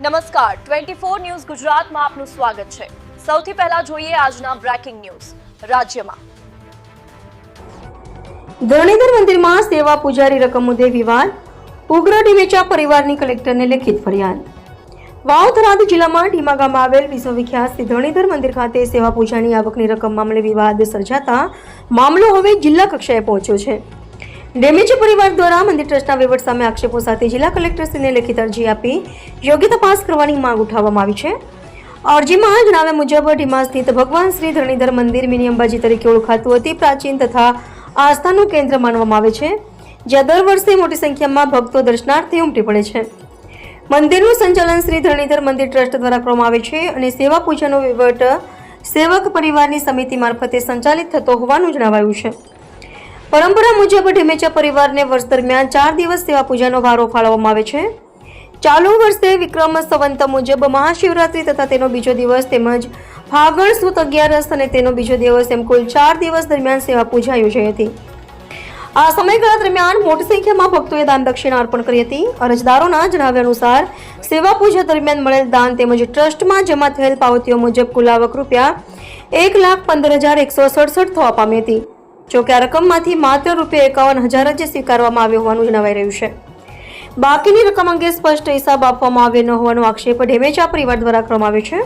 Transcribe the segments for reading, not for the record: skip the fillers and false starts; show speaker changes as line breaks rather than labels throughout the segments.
નમસ્કાર 24 ન્યૂઝ ગુજરાતમાં આપનું સ્વાગત છે। સૌથી પહેલા જોઈએ આજના બ્રેકિંગ ન્યૂઝ। રાજ્યમાં
ધરણીધર મંદિરમાં સેવા પૂજારી રકમ મુદ્દે વિવાદ, ઉગ્ર ડીમેચા પરિવારની કલેક્ટરને લેખિત ફરિયાદ। વાવ થરાદ જિલ્લામાં ઢીમા ગામમાં આવેલ વિશ્વવિખ્યાત શ્રી ધરણીધર મંદિર ખાતે સેવા પૂજાની આવકની રકમ મામલે વિવાદ સર્જાતા મામલો હવે જિલ્લા કક્ષાએ પહોંચ્યો છે। ડેમેજ પરિવાર દ્વારા મંદિર ટ્રસ્ટના વહીવટ સામે આક્ષેપો સાથે જિલ્લા કલેક્ટરશ્રીને લેખિત અરજી આપી યોગ્ય તપાસ કરવાની માંગ ઉઠાવવામાં આવી છે। અરજીમાં જણાવ્યા મુજબ ઢીમા સ્થિત ભગવાન શ્રી ધરણીધર મંદિર મિની અંબાજી તરીકે ઓળખાતું અતિ પ્રાચીન તથા આસ્થાનું કેન્દ્ર માનવામાં આવે છે, જ્યાં દર વર્ષે મોટી સંખ્યામાં ભક્તો દર્શનાર્થે ઉમટી પડે છે। મંદિરનું સંચાલન શ્રી ધરણીધર મંદિર ટ્રસ્ટ દ્વારા કરવામાં આવે છે અને સેવા પૂજાનો વહીવટ સેવક પરિવારની સમિતિ મારફતે સંચાલિત થતો હોવાનું જણાવાયું છે। પરંપરા મુજબ ઢેમેચા પરિવારને વર્ષ દરમિયાન 4 દિવસ સેવા પૂજાનો વારો ફાળવવામાં આવે છે। ચાલુ વર્ષે વિક્રમ સંવત મુજબ મહાશિવરાત્રી તથા તેનો બીજો દિવસ તેમજ ફાગણ સુદ 11 અને તેનો બીજો દિવસ એમ કુલ 4 દિવસ દરમિયાન સેવા પૂજા યોજાઈ હતી। આ સમયગાળા દરમિયાન મોટી સંખ્યામાં ભક્તોએ દાન દક્ષિણા અર્પણ કરી હતી। અરજદારોના જણાવ્યા અનુસાર સેવા પૂજા દરમિયાન મળેલ દાન તેમજ ટ્રસ્ટમાં જમા થયેલ પાવતીઓ મુજબ કુલ આવક રૂપિયા 1,15,167 થવા પામી હતી। જોકે આ રકમમાંથી માત્ર રૂપિયા 51,000 જ સ્વીકારવામાં આવ્યો હોવાનું જણાવાઈ રહ્યું છે। બાકીની રકમ અંગે સ્પષ્ટ હિસાબ આપવામાં આવ્યો ન હોવાનો આક્ષેપ ઢેમેચા પરિવાર દ્વારા કરવામાં આવ્યો છે।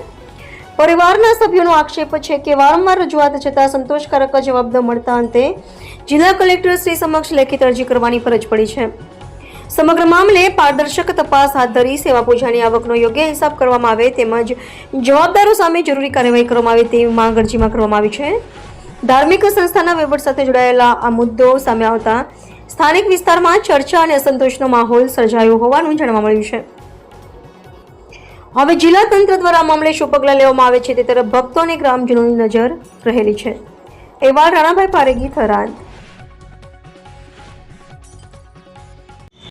પરિવારના સભ્યોનો આક્ષેપ છે કે વારંવાર રજૂઆત છતાં સંતોષકારક જવાબ ન મળતા અંતે જિલ્લા કલેક્ટર શ્રી સમક્ષ લેખિત અરજી કરવાની ફરજ પડી છે। સમગ્ર મામલે પારદર્શક તપાસ હાથ ધરી સેવા પૂજાની આવકનો યોગ્ય હિસાબ કરવામાં આવે તેમજ જવાબદારો સામે જરૂરી કાર્યવાહી કરવામાં આવે તેવી માંગ અરજીમાં કરવામાં આવી છે। ધાર્મિક સંસ્થાના વહીવટ સાથે જોડાયેલા આ મુદ્દો સામે આવતા સ્થાનિક વિસ્તારમાં ચર્ચા અને અસંતોષનો માહોલ સર્જાયો હોવાનું જાણવા મળ્યું છે। હવે જિલ્લા તંત્ર દ્વારા આ મામલે શું પગલાં લેવામાં આવે છે તે તરફ ભક્તો અને ગ્રામજનોની નજર રહેલી છે। એવા રાણાભાઈ પારેગી, થરાદ।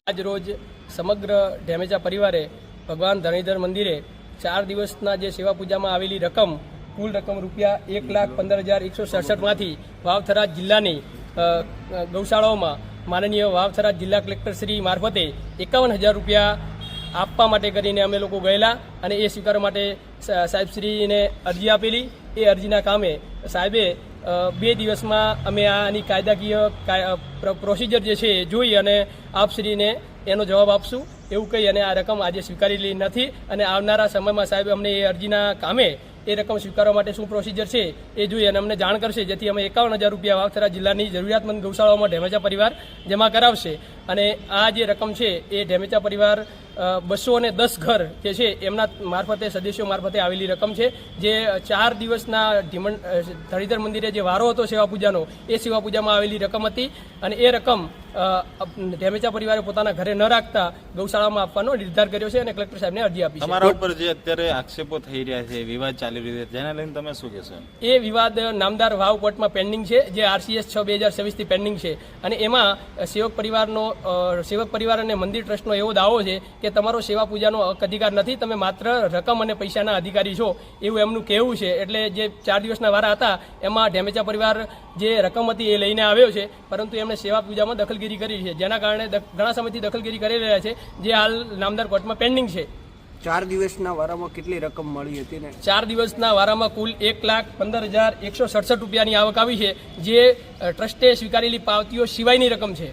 આજ રોજ સમગ્ર ઢેમેચા પરિવારે ભગવાન ધરણીધર મંદિરે 4 દિવસના જે સેવા પૂજામાં આવેલી રકમ કુલ રકમ રૂપિયા 1,15,167માંથી વાવ-થરાદ જિલ્લાની ગૌશાળાઓમાં માનનીય વાવ-થરાદ જિલ્લા કલેક્ટર શ્રી મારફતે 51,000 રૂપિયા આપવા માટે કરીને અમે લોકો ગયેલા અને એ સ્વીકારવા માટે સાહેબશ્રીને અરજી આપેલી। એ અરજીના કામે સાહેબે 2 દિવસમાં અમે આની કાયદાકીય પ્રોસિજર જે છે એ જોઈ અને આપશ્રીને એનો જવાબ આપશું એવું કહી અને આ રકમ આજે સ્વીકારેલી નથી અને આવનારા સમયમાં સાહેબ અમને એ અરજીના કામે એ રકમ સ્વીકારવા માટે શું પ્રોસિજર છે એ જોઈએ અને અમને જાણ કરશે, જેથી અમે 51,000 રૂપિયા વાવ-થરાદ જિલ્લાની જરૂરિયાતમંદ ગૌશાળાઓમાં ઢેમેચા પરિવાર જમા કરાવશે। અને આ જે રકમ છે એ ઢેમેચા પરિવાર 210 ઘર જે છે એમના મારફતે સદસ્યો મારફતે આવેલી રકમ છે, જે 4 દિવસના ધરણીધર મંદિરે જે વારો હતો સેવા પૂજાનો એ સેવા પૂજામાં આવેલી રકમ હતી અને એ રકમ ઢેમેચા પરિવારે પોતાના ઘરે ન રાખતા ગૌશાળામાં આપવાનો નિર્ધાર કર્યો છે અને કલેક્ટર સાહેબને અરજી આપી છે।
તમારા ઉપર જે અત્યારે આક્ષેપો થઈ રહ્યા છે, વિવાદ ચાલી રહ્યો છે, જેના લઈને તમે શું કહેશો?
એ વિવાદ નામદાર વાવ કોર્ટમાં પેન્ડિંગ છે, જે RCS 6/2026 થી પેન્ડિંગ છે અને એમાં સેવક પરિવાર અને મંદિર ટ્રસ્ટનો એવો દાવો છે કે તમારો સેવા પૂજાનો હક અધિકાર નથી, તમે માત્ર રકમ અને પૈસાના અધિકારી છો એવું એમનું કહેવું છે। એટલે જે 4 દિવસના વારા હતા એમાં ઢેમેચા પરિવાર જે રકમ હતી એ લઈને આવ્યો છે, પરંતુ એમણે સેવા પૂજામાં દખલગીરી કરી છે, જેના કારણે ઘણા સમયથી દખલગીરી કરી રહ્યા છે, જે હાલ નામદાર કોર્ટમાં પેન્ડિંગ છે।
4 દિવસના વારામાં કેટલી રકમ મળી હતી ને?
4 દિવસના વારામાં કુલ 1,15,167 રૂપિયાની આવક આવી છે, જે ટ્રસ્ટે સ્વીકારેલી પાવતીઓ સિવાયની રકમ છે।